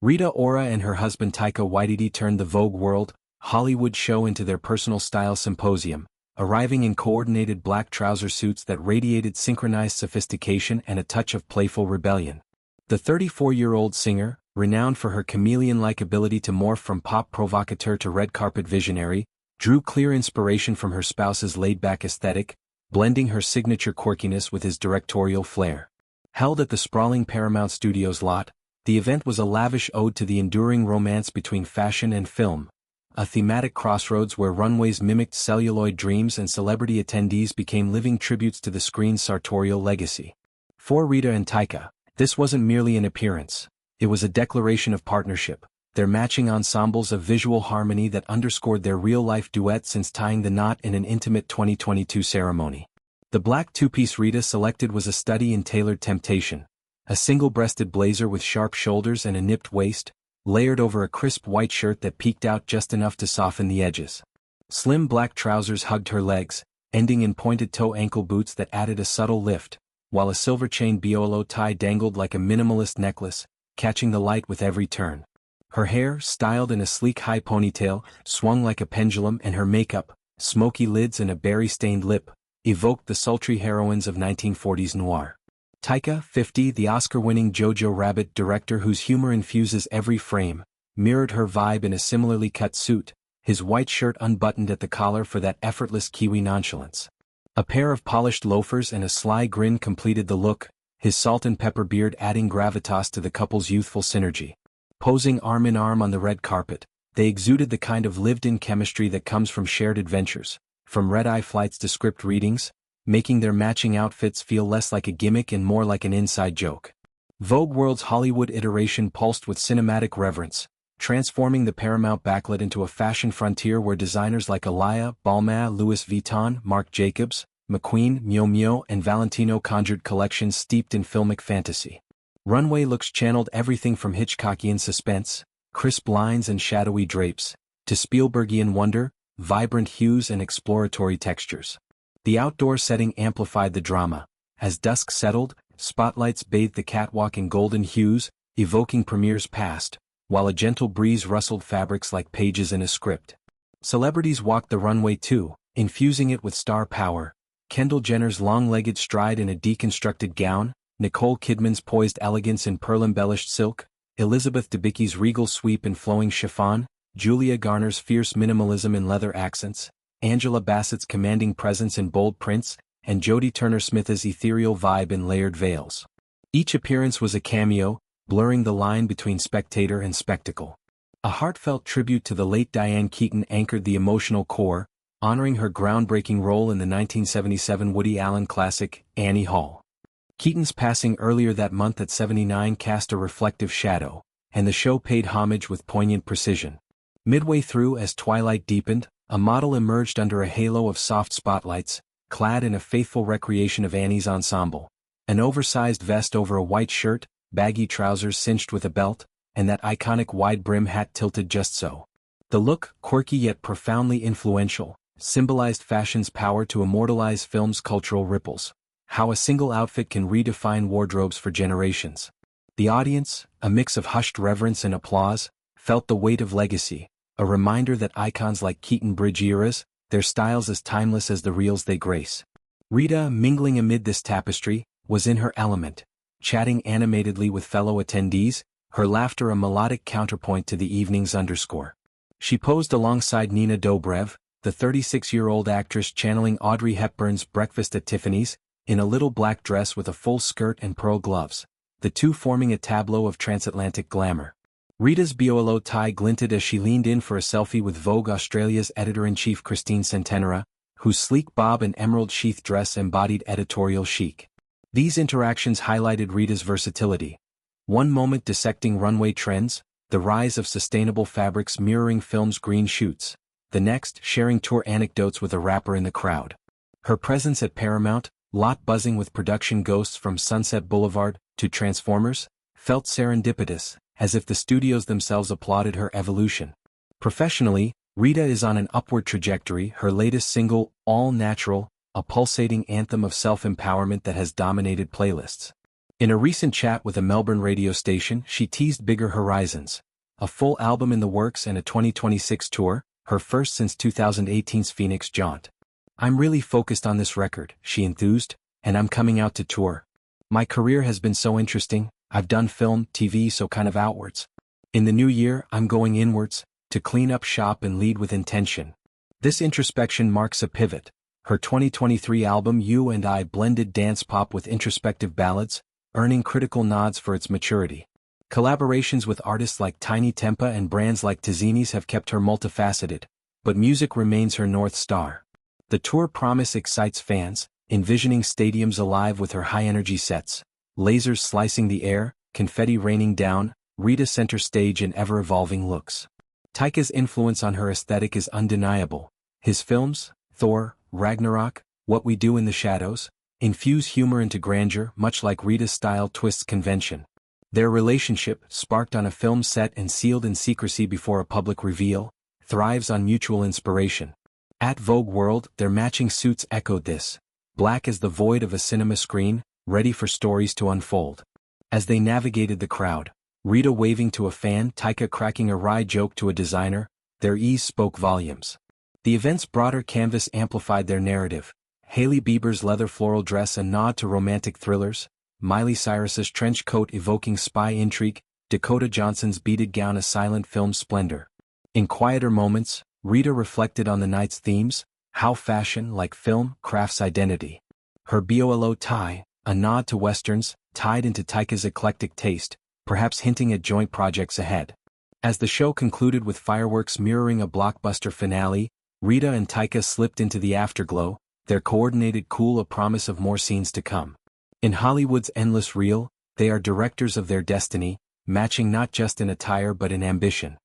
Rita Ora and her husband Taika Waititi turned the Vogue World Hollywood show into their personal style symposium, arriving in coordinated black trouser suits that radiated synchronized sophistication and a touch of playful rebellion. The 34-year-old singer, renowned for her chameleon-like ability to morph from pop provocateur to red carpet visionary, drew clear inspiration from her spouse's laid-back aesthetic, blending her signature quirkiness with his directorial flair. Held at the sprawling Paramount Studios lot, the event was a lavish ode to the enduring romance between fashion and film, a thematic crossroads where runways mimicked celluloid dreams and celebrity attendees became living tributes to the screen's sartorial legacy. For Rita and Taika, this wasn't merely an appearance, it was a declaration of partnership, their matching ensembles of visual harmony that underscored their real-life duet since tying the knot in an intimate 2022 ceremony. The black two-piece Rita selected was a study in tailored temptation, a single-breasted blazer with sharp shoulders and a nipped waist, layered over a crisp white shirt that peeked out just enough to soften the edges. Slim black trousers hugged her legs, ending in pointed-toe ankle boots that added a subtle lift, while a silver-chain biolo tie dangled like a minimalist necklace, catching the light with every turn. Her hair, styled in a sleek high ponytail, swung like a pendulum, and her makeup, smoky lids and a berry-stained lip, evoked the sultry heroines of 1940s noir. Taika, 50, the Oscar-winning Jojo Rabbit director whose humor infuses every frame, mirrored her vibe in a similarly cut suit, his white shirt unbuttoned at the collar for that effortless Kiwi nonchalance. A pair of polished loafers and a sly grin completed the look, his salt and pepper beard adding gravitas to the couple's youthful synergy. Posing arm in arm on the red carpet, they exuded the kind of lived-in chemistry that comes from shared adventures, from red-eye flights to script readings, making their matching outfits feel less like a gimmick and more like an inside joke. Vogue World's Hollywood iteration pulsed with cinematic reverence, transforming the Paramount backlit into a fashion frontier where designers like Alaïa, Balmain, Louis Vuitton, Marc Jacobs, McQueen, Miu Miu, and Valentino conjured collections steeped in filmic fantasy. Runway looks channeled everything from Hitchcockian suspense, crisp lines and shadowy drapes, to Spielbergian wonder, vibrant hues and exploratory textures. The outdoor setting amplified the drama. As dusk settled, spotlights bathed the catwalk in golden hues, evoking premieres past, while a gentle breeze rustled fabrics like pages in a script. Celebrities walked the runway too, infusing it with star power. Kendall Jenner's long-legged stride in a deconstructed gown, Nicole Kidman's poised elegance in pearl-embellished silk, Elizabeth Debicki's regal sweep in flowing chiffon, Julia Garner's fierce minimalism in leather accents, Angela Bassett's commanding presence in bold prints, and Jodie Turner-Smith's ethereal vibe in layered veils. Each appearance was a cameo, blurring the line between spectator and spectacle. A heartfelt tribute to the late Diane Keaton anchored the emotional core, honoring her groundbreaking role in the 1977 Woody Allen classic, Annie Hall. Keaton's passing earlier that month at 79 cast a reflective shadow, and the show paid homage with poignant precision. Midway through, as twilight deepened, a model emerged under a halo of soft spotlights, clad in a faithful recreation of Annie's ensemble. An oversized vest over a white shirt, baggy trousers cinched with a belt, and that iconic wide-brim hat tilted just so. The look, quirky yet profoundly influential, symbolized fashion's power to immortalize film's cultural ripples. How a single outfit can redefine wardrobes for generations. The audience, a mix of hushed reverence and applause, felt the weight of legacy, a reminder that icons like Keaton bridge eras, their styles as timeless as the reels they grace. Rita, mingling amid this tapestry, was in her element, chatting animatedly with fellow attendees, her laughter a melodic counterpoint to the evening's underscore. She posed alongside Nina Dobrev, the 36-year-old actress channeling Audrey Hepburn's Breakfast at Tiffany's, in a little black dress with a full skirt and pearl gloves, the two forming a tableau of transatlantic glamour. Rita's biolo tie glinted as she leaned in for a selfie with Vogue Australia's editor-in-chief Christine Centenera, whose sleek bob and emerald sheath dress embodied editorial chic. These interactions highlighted Rita's versatility. One moment dissecting runway trends, the rise of sustainable fabrics mirroring film's green shoots, the next sharing tour anecdotes with a rapper in the crowd. Her presence at Paramount, lot buzzing with production ghosts from Sunset Boulevard to Transformers, felt serendipitous, as if the studios themselves applauded her evolution. Professionally, Rita is on an upward trajectory, her latest single, All Natural, a pulsating anthem of self-empowerment that has dominated playlists. In a recent chat with a Melbourne radio station, she teased bigger horizons. A full album in the works and a 2026 tour, her first since 2018's Phoenix jaunt. "I'm really focused on this record," she enthused, "and I'm coming out to tour. My career has been so interesting, I've done film, TV, so kind of outwards. In the new year, I'm going inwards, to clean up shop and lead with intention." This introspection marks a pivot. Her 2023 album You and I blended dance pop with introspective ballads, earning critical nods for its maturity. Collaborations with artists like Tiny Tempa and brands like Tazini's have kept her multifaceted, but music remains her North Star. The tour promise excites fans, envisioning stadiums alive with her high-energy sets, lasers slicing the air, confetti raining down, Rita center stage in ever-evolving looks. Taika's influence on her aesthetic is undeniable. His films, Thor, Ragnarok, What We Do in the Shadows, infuse humor into grandeur, much like Rita's style twists convention. Their relationship, sparked on a film set and sealed in secrecy before a public reveal, thrives on mutual inspiration. At Vogue World, their matching suits echoed this. Black as the void of a cinema screen, ready for stories to unfold. As they navigated the crowd, Rita waving to a fan, Taika cracking a wry joke to a designer, their ease spoke volumes. The event's broader canvas amplified their narrative. Hailey Bieber's leather floral dress a nod to romantic thrillers, Miley Cyrus's trench coat evoking spy intrigue, Dakota Johnson's beaded gown a silent film splendor. In quieter moments, Rita reflected on the night's themes, how fashion, like film, crafts identity. Her BOLO tie, a nod to westerns, tied into Taika's eclectic taste, perhaps hinting at joint projects ahead. As the show concluded with fireworks mirroring a blockbuster finale, Rita and Taika slipped into the afterglow, their coordinated cool a promise of more scenes to come. In Hollywood's endless reel, they are directors of their destiny, matching not just in attire but in ambition.